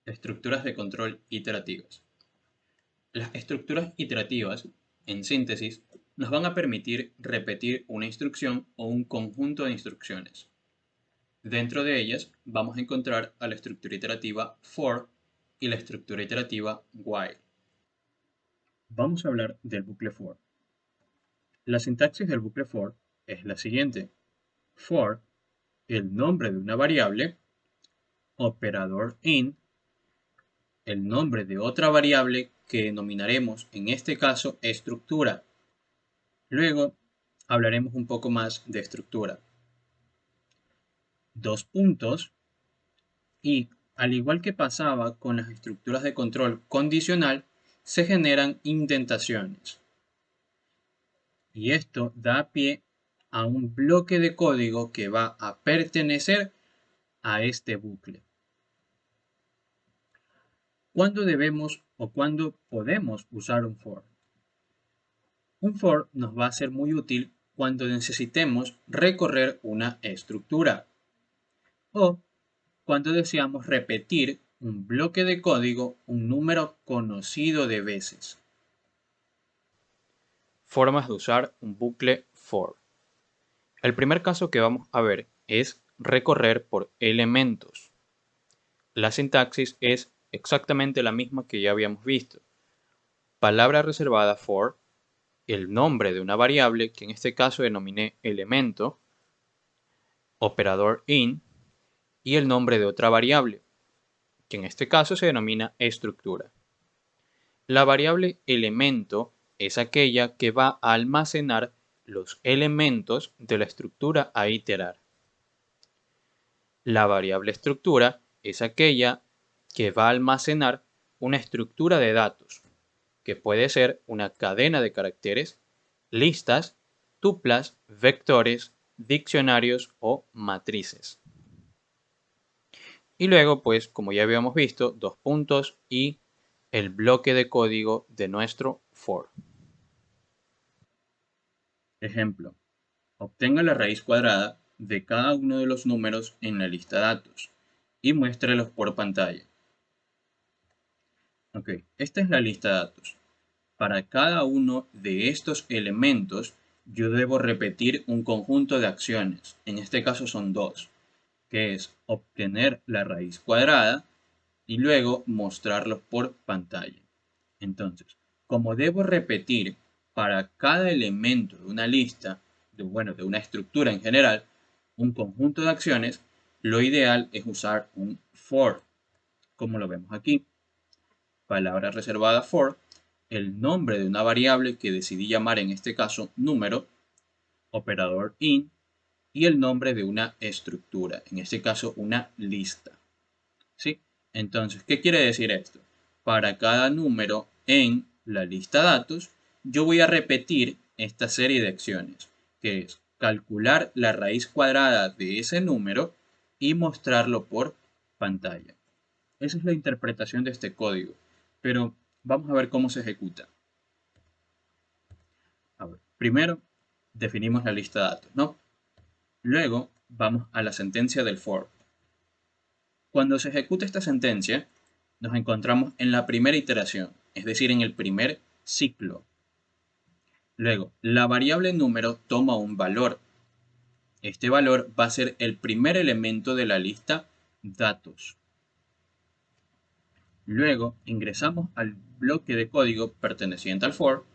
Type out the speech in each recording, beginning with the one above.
Estructuras de control iterativas. Las estructuras iterativas, en síntesis, nos van a permitir repetir una instrucción o un conjunto de instrucciones. Dentro de ellas vamos a encontrar a la estructura iterativa for y la estructura iterativa while. Vamos a hablar del bucle for. La sintaxis del bucle for es la siguiente. For, el nombre de una variable, operador in, el nombre de otra variable que denominaremos en este caso estructura. Luego hablaremos un poco más de estructura. Dos puntos y, al igual que pasaba con las estructuras de control condicional, se generan indentaciones. Y esto da pie a un bloque de código que va a pertenecer a este bucle. ¿Cuándo debemos o cuándo podemos usar un for? Un for nos va a ser muy útil cuando necesitemos recorrer una estructura o cuando deseamos repetir un bloque de código un número conocido de veces. Formas de usar un bucle for. El primer caso que vamos a ver es recorrer por elementos. La sintaxis es exactamente la misma que ya habíamos visto. Palabra reservada for, el nombre de una variable que en este caso denominé elemento, operador in, y el nombre de otra variable, que en este caso se denomina estructura. La variable elemento es aquella que va a almacenar los elementos de la estructura a iterar. La variable estructura es aquella que va a almacenar una estructura de datos, que puede ser una cadena de caracteres, listas, tuplas, vectores, diccionarios o matrices. Y luego, pues, como ya habíamos visto, dos puntos y el bloque de código de nuestro for. Ejemplo, obtenga la raíz cuadrada de cada uno de los números en la lista datos y muéstrelos por pantalla. Ok, esta es la lista de datos. Para cada uno de estos elementos, yo debo repetir un conjunto de acciones. En este caso son dos, que es obtener la raíz cuadrada y luego mostrarlo por pantalla. Entonces, como debo repetir para cada elemento de una lista, de una estructura en general, un conjunto de acciones, lo ideal es usar un for, como lo vemos aquí. Palabra reservada for, el nombre de una variable que decidí llamar en este caso número, operador in, y el nombre de una estructura, en este caso una lista. ¿Sí? Entonces, ¿qué quiere decir esto? Para cada número en la lista datos, yo voy a repetir esta serie de acciones, que es calcular la raíz cuadrada de ese número y mostrarlo por pantalla. Esa es la interpretación de este código, pero vamos a ver cómo se ejecuta. A ver, primero definimos la lista de datos, ¿no? Luego vamos a la sentencia del for. Cuando se ejecuta esta sentencia, nos encontramos en la primera iteración, es decir, en el primer ciclo. Luego, la variable número toma un valor. Este valor va a ser el primer elemento de la lista datos. Luego, ingresamos al bloque de código perteneciente al for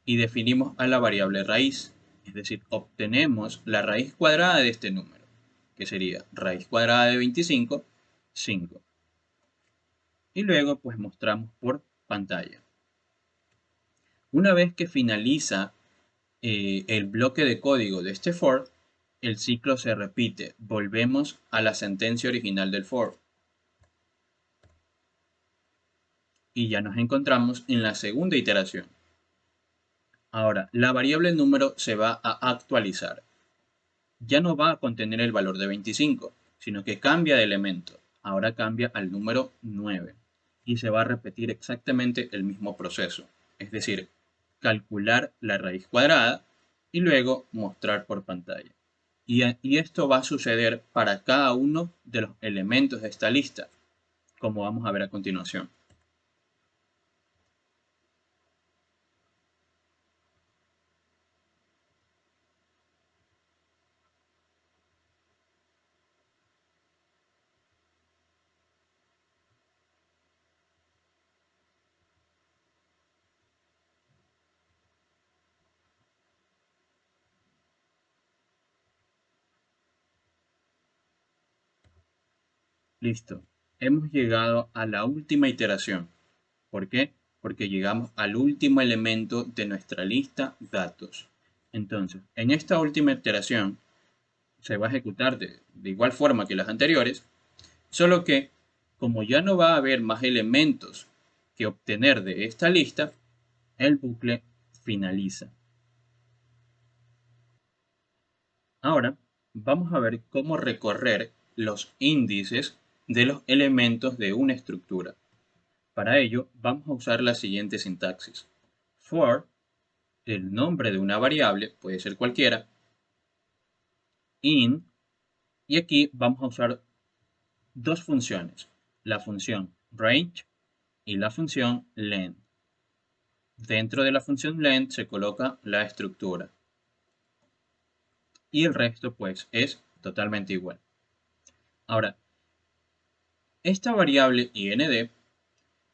y definimos a la variable raíz, es decir, obtenemos la raíz cuadrada de este número, que sería raíz cuadrada de 25, 5. Y luego pues mostramos por pantalla. Una vez que finaliza el bloque de código de este for, el ciclo se repite. Volvemos a la sentencia original del for. Y ya nos encontramos en la segunda iteración. Ahora, la variable número se va a actualizar. Ya no va a contener el valor de 25, sino que cambia de elemento. Ahora cambia al número 9. Y se va a repetir exactamente el mismo proceso. Es decir, calcular la raíz cuadrada y luego mostrar por pantalla. Y esto va a suceder para cada uno de los elementos de esta lista. como vamos a ver a continuación. Listo. Hemos llegado a la última iteración. ¿Por qué? Porque llegamos al último elemento de nuestra lista datos. Entonces, en esta última iteración se va a ejecutar de igual forma que las anteriores, solo que como ya no va a haber más elementos que obtener de esta lista, el bucle finaliza. Ahora vamos a ver cómo recorrer los índices de los elementos de una estructura. Para ello vamos a usar la siguiente sintaxis. For, el nombre de una variable, puede ser cualquiera, in, y aquí vamos a usar dos funciones, la función range y la función length. Dentro de la función length se coloca la estructura y el resto pues es totalmente igual. Ahora, esta variable ind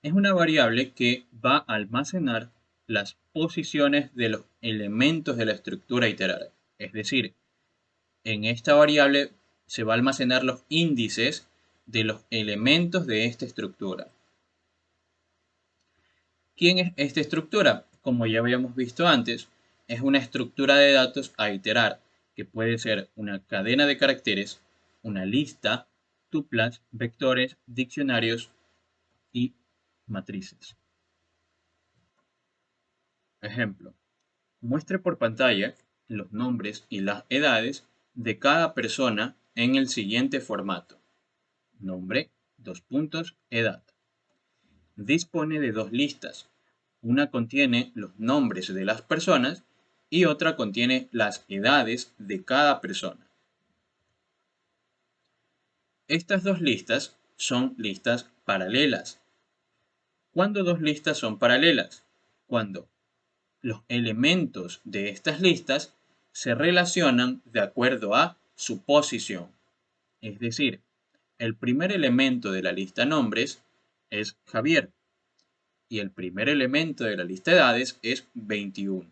es una variable que va a almacenar las posiciones de los elementos de la estructura iterada. Es decir, en esta variable se va a almacenar los índices de los elementos de esta estructura. ¿Quién es esta estructura? Como ya habíamos visto antes, es una estructura de datos a iterar, que puede ser una cadena de caracteres, una lista, tuplas, vectores, diccionarios y matrices. Ejemplo, muestre por pantalla los nombres y las edades de cada persona en el siguiente formato. Nombre, edad. Dispone de dos listas. Una contiene los nombres de las personas y otra contiene las edades de cada persona. Estas dos listas son listas paralelas. ¿Cuándo dos listas son paralelas? Cuando los elementos de estas listas se relacionan de acuerdo a su posición. Es decir, el primer elemento de la lista nombres es Javier y el primer elemento de la lista edades es 21.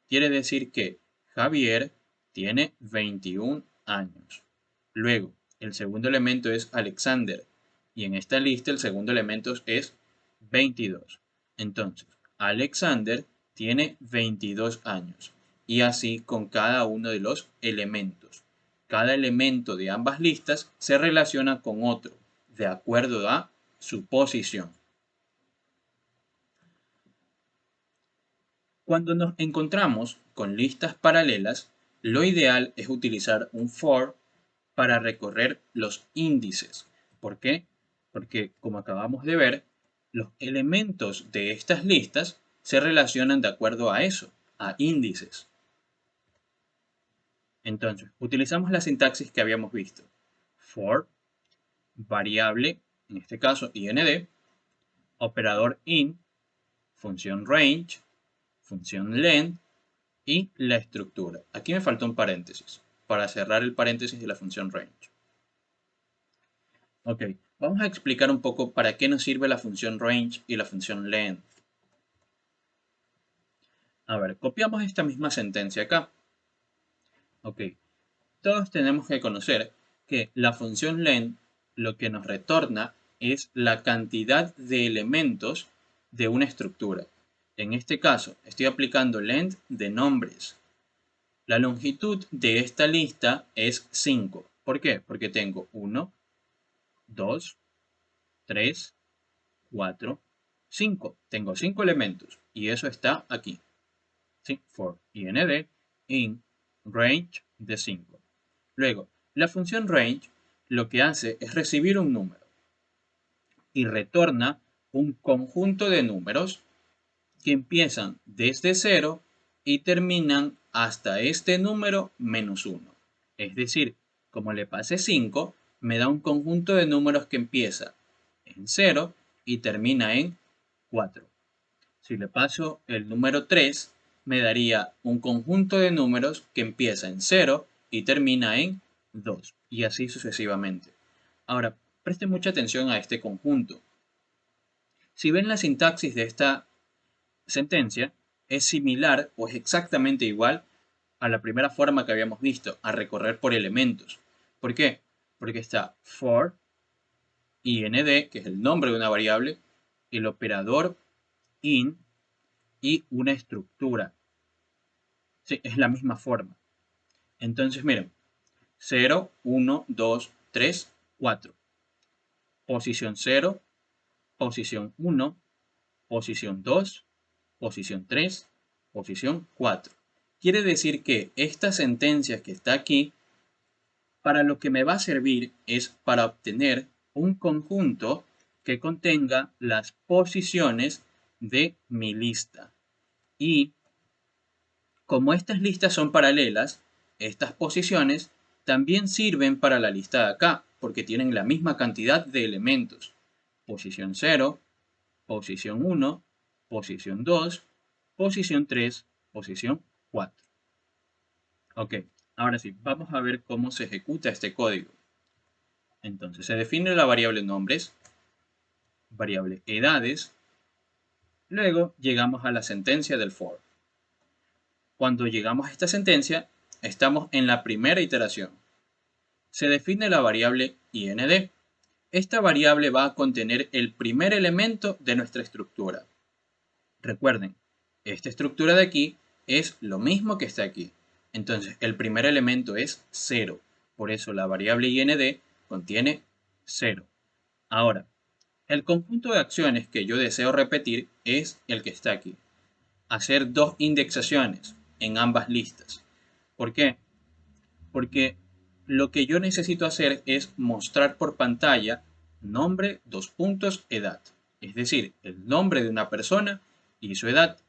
Quiere decir que Javier tiene 21 años. Luego, el segundo elemento es Alexander y en esta lista el segundo elemento es 22. Entonces, Alexander tiene 22 años y así con cada uno de los elementos. Cada elemento de ambas listas se relaciona con otro de acuerdo a su posición. Cuando nos encontramos con listas paralelas, lo ideal es utilizar un for para recorrer los índices. ¿Por qué? Porque, como acabamos de ver, los elementos de estas listas se relacionan de acuerdo a eso, a índices. Entonces, utilizamos la sintaxis que habíamos visto. For, variable, en este caso ind, operador in, función range, función length y la estructura. Aquí me faltó un paréntesis para cerrar el paréntesis de la función range. Ok, vamos a explicar un poco para qué nos sirve la función range y la función length. A ver, copiamos esta misma sentencia acá. Ok, todos tenemos que conocer que la función length lo que nos retorna es la cantidad de elementos de una estructura. En este caso, estoy aplicando length de nombres. La longitud de esta lista es 5. ¿Por qué? Porque tengo 1, 2, 3, 4, 5. Tengo 5 elementos y eso está aquí. ¿Sí? For ind in range de 5. Luego, la función range lo que hace es recibir un número y retorna un conjunto de números que empiezan desde 0 y terminan hasta este número menos 1. Es decir, como le pase 5, me da un conjunto de números que empieza en 0 y termina en 4. Si le paso el número 3, me daría un conjunto de números que empieza en 0 y termina en 2, y así sucesivamente. Ahora, presten mucha atención a este conjunto. Si ven la sintaxis de esta sentencia, es similar o es exactamente igual a la primera forma que habíamos visto, a recorrer por elementos. ¿Por qué? Porque está for, ind, que es el nombre de una variable, el operador in y una estructura. Sí, es la misma forma. Entonces, miren, 0, 1, 2, 3, 4. Posición 0, posición 1, posición 2, posición 3, posición 4. Quiere decir que esta sentencia que está aquí, para lo que me va a servir es para obtener un conjunto que contenga las posiciones de mi lista. Y como estas listas son paralelas, estas posiciones también sirven para la lista de acá, porque tienen la misma cantidad de elementos. Posición 0, posición 1, posición 2, posición 3, posición 4. Ok, ahora sí, vamos a ver cómo se ejecuta este código. Entonces, se define la variable nombres, variable edades, luego llegamos a la sentencia del for. Cuando llegamos a esta sentencia, estamos en la primera iteración. Se define la variable ind. Esta variable va a contener el primer elemento de nuestra estructura. Recuerden, esta estructura de aquí es lo mismo que está aquí. Entonces, el primer elemento es 0. Por eso la variable ind contiene 0. Ahora, el conjunto de acciones que yo deseo repetir es el que está aquí. Hacer dos indexaciones en ambas listas. ¿Por qué? Porque lo que yo necesito hacer es mostrar por pantalla nombre, dos puntos, edad. Es decir, el nombre de una persona y su edad.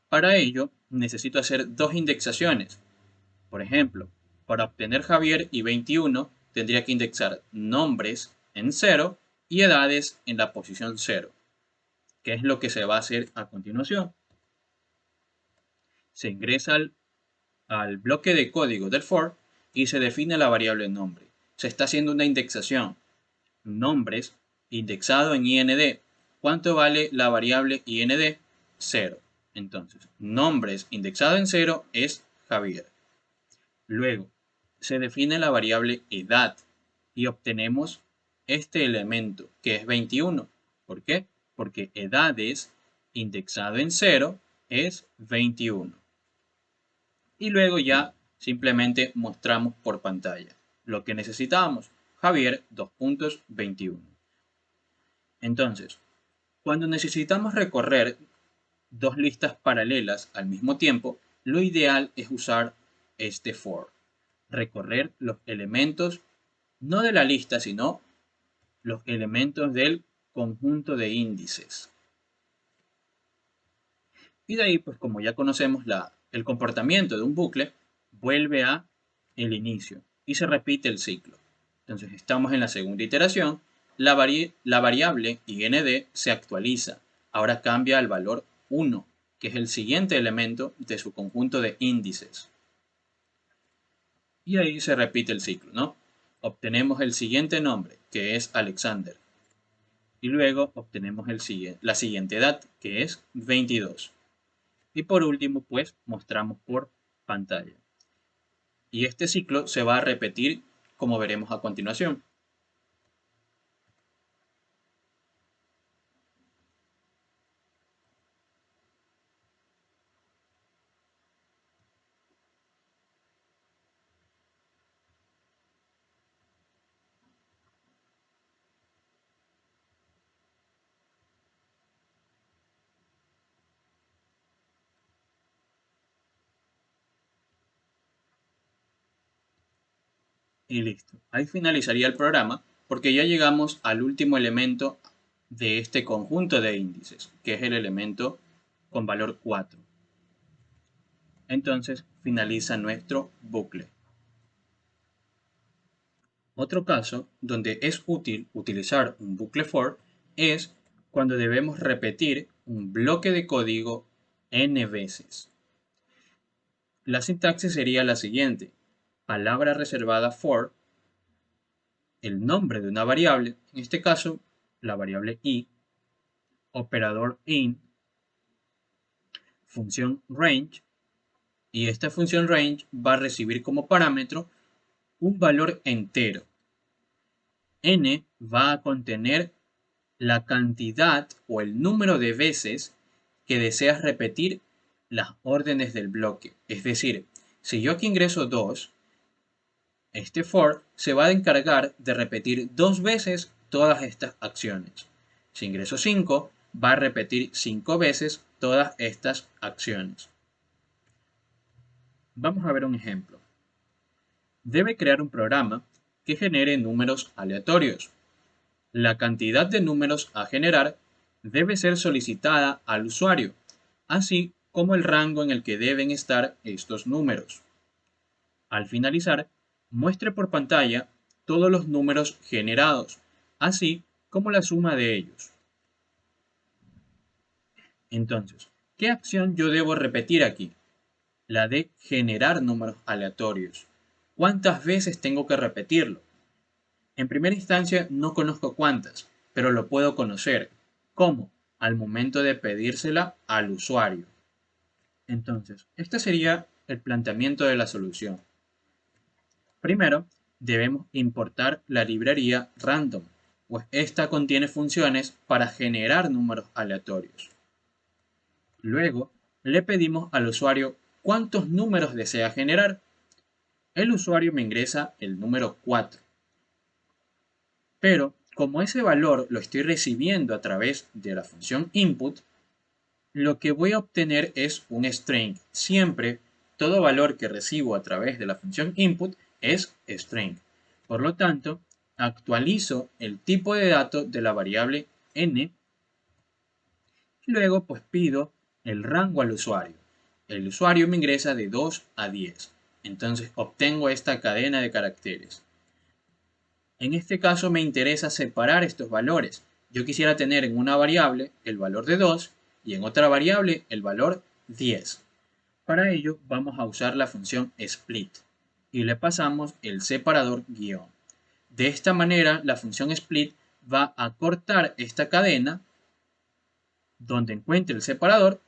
Para ello, necesito hacer dos indexaciones. Por ejemplo, para obtener Javier y 21, tendría que indexar nombres en 0 y edades en la posición 0, que es lo que se va a hacer a continuación. Se ingresa al bloque de código del for y se define la variable nombre. Se está haciendo una indexación. Nombres indexado en ind. ¿Cuánto vale la variable ind? 0. Entonces, nombres indexado en 0 es Javier. Luego, se define la variable edad y obtenemos este elemento que es 21. ¿Por qué? Porque edades indexado en 0 es 21. Y luego ya simplemente mostramos por pantalla lo que necesitábamos. Javier, 2.21. Entonces, cuando necesitamos recorrer dos listas paralelas al mismo tiempo, lo ideal es usar este for. Recorrer los elementos, no de la lista, sino los elementos del conjunto de índices. Y de ahí, pues como ya conocemos el comportamiento de un bucle, vuelve a el inicio y se repite el ciclo. Entonces estamos en la segunda iteración, la variable ind se actualiza. Ahora cambia al valor 1, que es el siguiente elemento de su conjunto de índices. Y ahí se repite el ciclo, ¿no? Obtenemos el siguiente nombre, que es Alexander. Y luego obtenemos la siguiente edad, que es 22. Y por último, pues mostramos por pantalla. Y este ciclo se va a repetir como veremos a continuación. Y listo. Ahí finalizaría el programa porque ya llegamos al último elemento de este conjunto de índices, que es el elemento con valor 4. Entonces finaliza nuestro bucle. Otro caso donde es útil utilizar un bucle for es cuando debemos repetir un bloque de código n veces. La sintaxis sería la siguiente: palabra reservada for, el nombre de una variable, en este caso la variable i, operador in, función range, y esta función range va a recibir como parámetro un valor entero. N va a contener la cantidad o el número de veces que deseas repetir las órdenes del bloque. Es decir, si yo aquí ingreso 2, este for se va a encargar de repetir 2 veces todas estas acciones. Si ingreso 5, va a repetir 5 veces todas estas acciones. Vamos a ver un ejemplo. Debe crear un programa que genere números aleatorios. La cantidad de números a generar debe ser solicitada al usuario, así como el rango en el que deben estar estos números. Al finalizar, muestre por pantalla todos los números generados, así como la suma de ellos. Entonces, ¿qué acción yo debo repetir aquí? La de generar números aleatorios. ¿Cuántas veces tengo que repetirlo? En primera instancia no conozco cuántas, pero lo puedo conocer. ¿Cómo? Al momento de pedírsela al usuario. Entonces, este sería el planteamiento de la solución. Primero, debemos importar la librería random, pues esta contiene funciones para generar números aleatorios. Luego, le pedimos al usuario cuántos números desea generar. El usuario me ingresa el número 4. Pero como ese valor lo estoy recibiendo a través de la función input, lo que voy a obtener es un string. Siempre todo valor que recibo a través de la función input es string. Por lo tanto, actualizo el tipo de dato de la variable n y luego pues pido el rango al usuario. El usuario me ingresa de 2 a 10. Entonces obtengo esta cadena de caracteres. En este caso me interesa separar estos valores. Yo quisiera tener en una variable el valor de 2 y en otra variable el valor 10. Para ello vamos a usar la función split y le pasamos el separador guión. De esta manera la función split va a cortar esta cadena donde encuentre el separador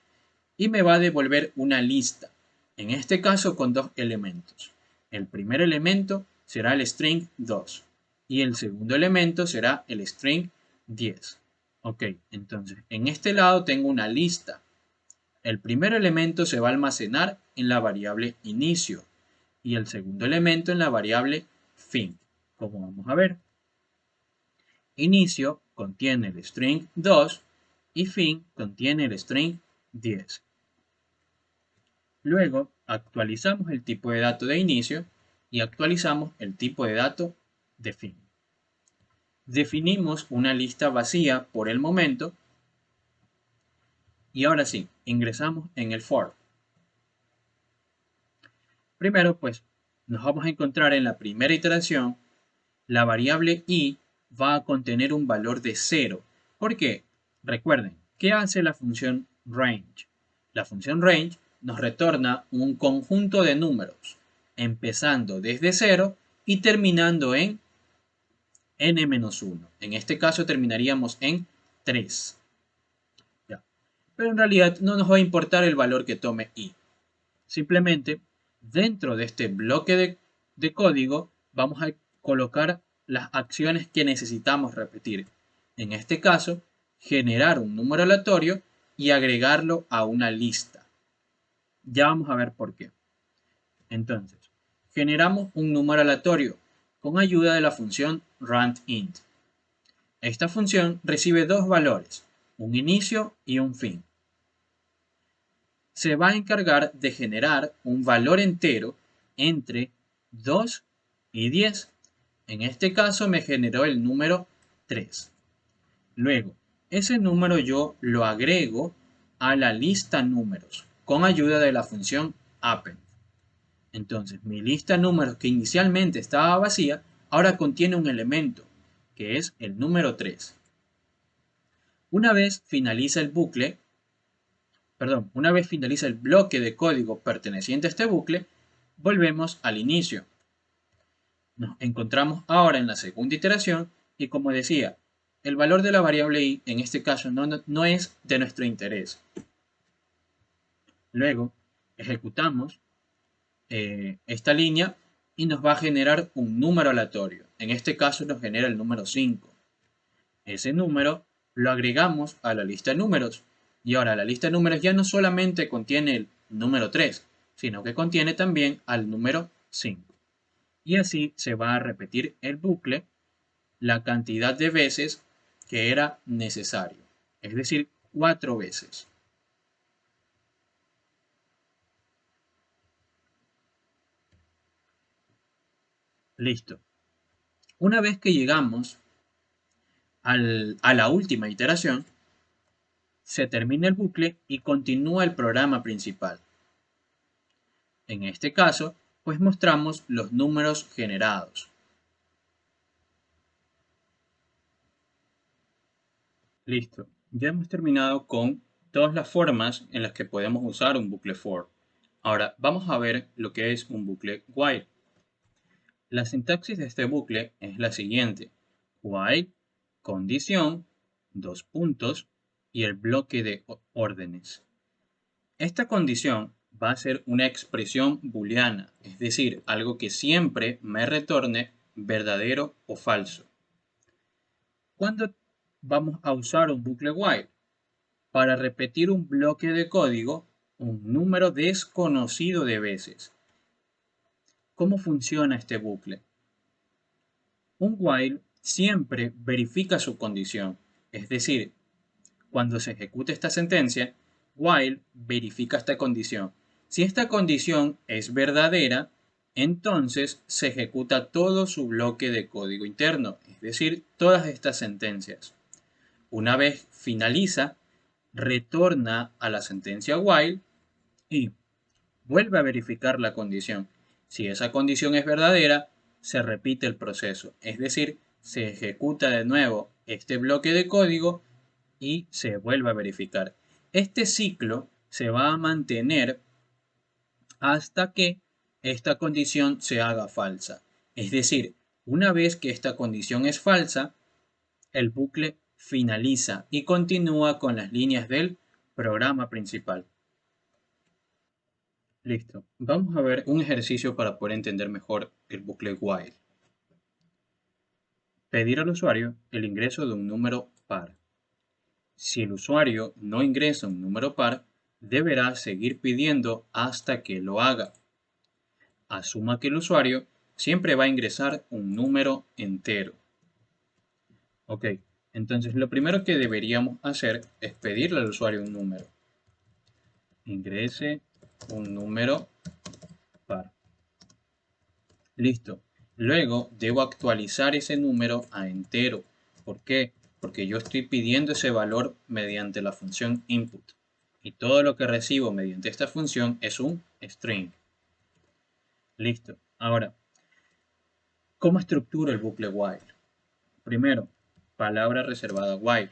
y me va a devolver una lista, en este caso con dos elementos. El primer elemento será el string 2 y el segundo elemento será el string 10. Ok, entonces en este lado tengo una lista. El primer elemento se va a almacenar en la variable inicio y el segundo elemento en la variable fin, como vamos a ver. Inicio contiene el string 2 y fin contiene el string 10. Luego actualizamos el tipo de dato de inicio y actualizamos el tipo de dato de fin. Definimos una lista vacía por el momento y ahora sí, ingresamos en el for. Primero, pues, nos vamos a encontrar en la primera iteración, la variable i va a contener un valor de 0. ¿Por qué? Recuerden, ¿qué hace la función range? La función range nos retorna un conjunto de números, empezando desde 0 y terminando en n-1. En este caso terminaríamos en 3. ¿Ya? Pero en realidad no nos va a importar el valor que tome i. Simplemente, dentro de este bloque de código, vamos a colocar las acciones que necesitamos repetir. En este caso, generar un número aleatorio y agregarlo a una lista. Ya vamos a ver por qué. Entonces, generamos un número aleatorio con ayuda de la función randint. Esta función recibe dos valores, un inicio y un fin. Se va a encargar de generar un valor entero entre 2 y 10. En este caso me generó el número 3. Luego, ese número yo lo agrego a la lista números con ayuda de la función append. Entonces, mi lista números que inicialmente estaba vacía, ahora contiene un elemento, que es el número 3. Una vez finaliza el bucle, una vez finaliza el bloque de código perteneciente a este bucle, volvemos al inicio. Nos encontramos ahora en la segunda iteración y, como decía, el valor de la variable i en este caso no es de nuestro interés. Luego ejecutamos esta línea y nos va a generar un número aleatorio. En este caso nos genera el número 5. Ese número lo agregamos a la lista de números. Y ahora la lista de números ya no solamente contiene el número 3, sino que contiene también al número 5. Y así se va a repetir el bucle la cantidad de veces que era necesario. Es decir, 4 veces. Listo. Una vez que llegamos a la última iteración, se termina el bucle y continúa el programa principal. En este caso, pues mostramos los números generados. Listo. Ya hemos terminado con todas las formas en las que podemos usar un bucle for. Ahora vamos a ver lo que es un bucle while. La sintaxis de este bucle es la siguiente: while, condición, dos puntos y el bloque de órdenes. Esta condición va a ser una expresión booleana, es decir, algo que siempre me retorne verdadero o falso. ¿Cuándo vamos a usar un bucle while? Para repetir un bloque de código un número desconocido de veces. ¿Cómo funciona este bucle? Un while siempre verifica su condición, es decir, cuando se ejecute esta sentencia, while verifica esta condición. Si esta condición es verdadera, entonces se ejecuta todo su bloque de código interno, es decir, todas estas sentencias. Una vez finaliza, retorna a la sentencia while y vuelve a verificar la condición. Si esa condición es verdadera, se repite el proceso, es decir, se ejecuta de nuevo este bloque de código y se vuelve a verificar. Este ciclo se va a mantener hasta que esta condición se haga falsa. Es decir, una vez que esta condición es falsa, el bucle finaliza y continúa con las líneas del programa principal. Listo. Vamos a ver un ejercicio para poder entender mejor el bucle while. Pedir al usuario el ingreso de un número par. Si el usuario no ingresa un número par, deberá seguir pidiendo hasta que lo haga. Asuma que el usuario siempre va a ingresar un número entero. Ok, entonces lo primero que deberíamos hacer es pedirle al usuario un número. Ingrese un número par. Listo. Luego debo actualizar ese número a entero. ¿Por qué? Porque yo estoy pidiendo ese valor mediante la función input. Y todo lo que recibo mediante esta función es un string. Listo. Ahora, ¿cómo estructuro el bucle while? Primero, palabra reservada while.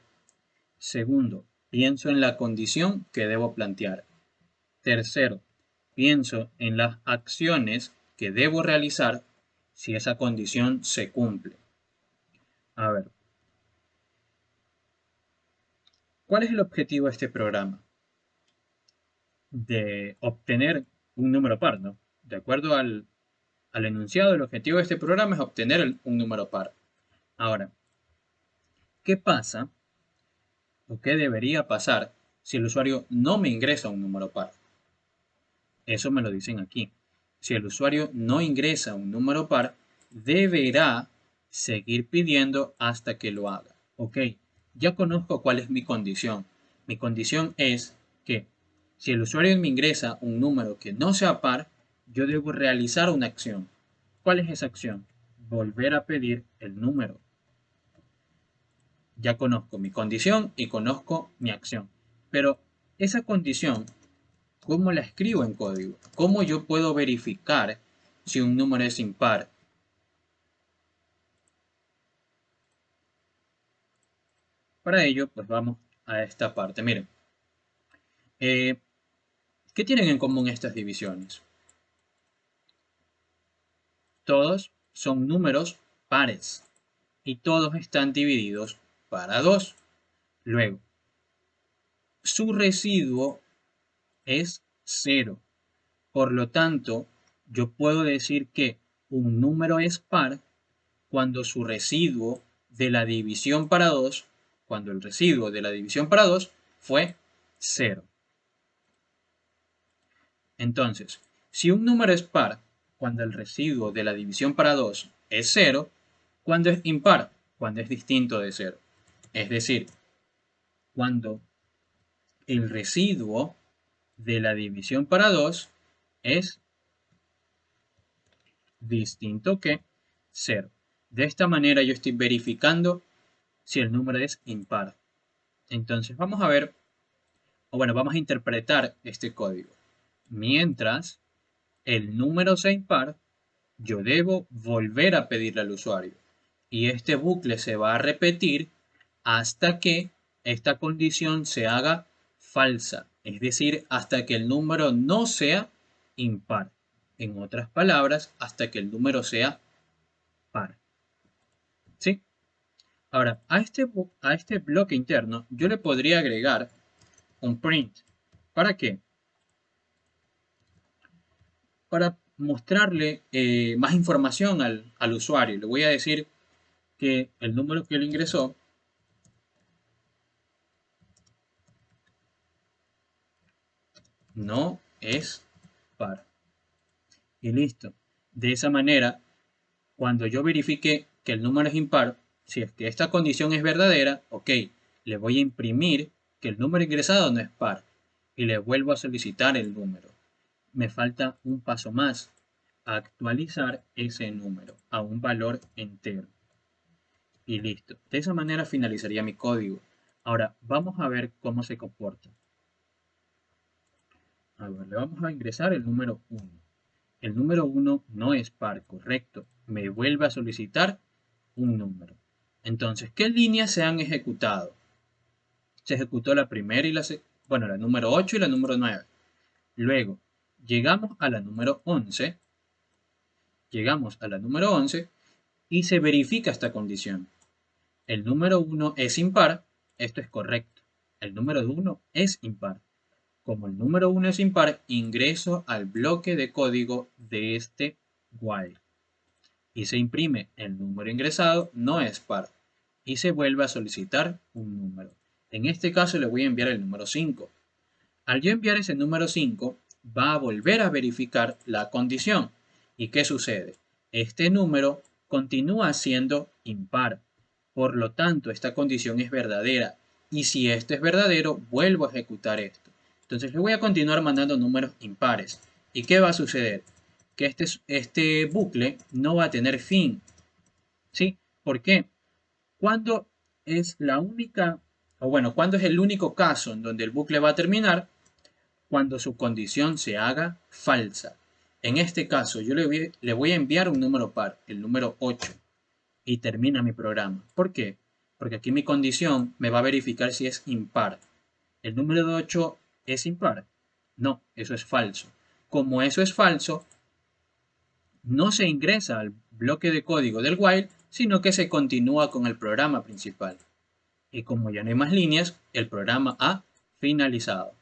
Segundo, pienso en la condición que debo plantear. Tercero, pienso en las acciones que debo realizar si esa condición se cumple. A ver, ¿cuál es el objetivo de este programa? De obtener un número par, ¿no? De acuerdo al enunciado, el objetivo de este programa es obtener un número par. Ahora, ¿qué pasa o qué debería pasar si el usuario no me ingresa un número par? Eso me lo dicen aquí. Si el usuario no ingresa un número par, deberá seguir pidiendo hasta que lo haga. Ok, ya conozco cuál es mi condición. Mi condición es que si el usuario me ingresa un número que no sea par, yo debo realizar una acción. ¿Cuál es esa acción? Volver a pedir el número. Ya conozco mi condición y conozco mi acción. Pero esa condición, ¿cómo la escribo en código? ¿Cómo yo puedo verificar si un número es impar? Para ello, pues vamos a esta parte. Miren, ¿qué tienen en común estas divisiones? Todos son números pares y todos están divididos para 2. Luego, su residuo es 0. Por lo tanto, yo puedo decir que un número es par cuando su residuo de la división para 2, cuando el residuo de la división para 2 fue 0. Entonces, si un número es par cuando el residuo de la división para 2 es 0, cuando es impar, cuando es distinto de 0. Es decir, cuando el residuo de la división para 2 es distinto que 0. De esta manera yo estoy verificando si el número es impar. Entonces vamos a ver, o bueno, vamos a interpretar este código. Mientras el número sea impar, yo debo volver a pedirle al usuario. Y este bucle se va a repetir hasta que esta condición se haga falsa. Es decir, hasta que el número no sea impar. En otras palabras, hasta que el número sea par. ¿Sí? Ahora, a este bloque interno yo le podría agregar un print. ¿Para qué? Para mostrarle más información al usuario. Le voy a decir que el número que él ingresó no es par. Y listo. De esa manera, cuando yo verifique que el número es impar, si es que esta condición es verdadera, ok, le voy a imprimir que el número ingresado no es par y le vuelvo a solicitar el número. Me falta un paso más, actualizar ese número a un valor entero. Y listo. De esa manera finalizaría mi código. Ahora, vamos a ver cómo se comporta. A ver, le vamos a ingresar el número 1. El número 1 no es par, correcto. Me vuelve a solicitar un número. Entonces, ¿qué líneas se han ejecutado? Se ejecutó la primera y la número 8 y la número 9. Luego, llegamos a la número 11. Llegamos a la número 11 y se verifica esta condición. El número 1 es impar, esto es correcto. El número 1 es impar. Como el número 1 es impar, ingreso al bloque de código de este while. Y se imprime el número ingresado no es par. Y se vuelve a solicitar un número. En este caso le voy a enviar el número 5. Al yo enviar ese número 5, va a volver a verificar la condición. ¿Y qué sucede? Este número continúa siendo impar. Por lo tanto, esta condición es verdadera. Y si esto es verdadero, vuelvo a ejecutar esto. Entonces le voy a continuar mandando números impares. ¿Y qué va a suceder? Que este bucle no va a tener fin. ¿Sí? ¿Por qué? ¿Cuándo es la única, o bueno, cuándo es el único caso en donde el bucle va a terminar? Cuando su condición se haga falsa. En este caso, yo le voy a enviar un número par, el número 8, y termina mi programa. ¿Por qué? Porque aquí mi condición me va a verificar si es impar. ¿El número de 8 es impar? No, eso es falso. Como eso es falso, no se ingresa al bloque de código del while, sino que se continúa con el programa principal. Y como ya no hay más líneas, el programa ha finalizado.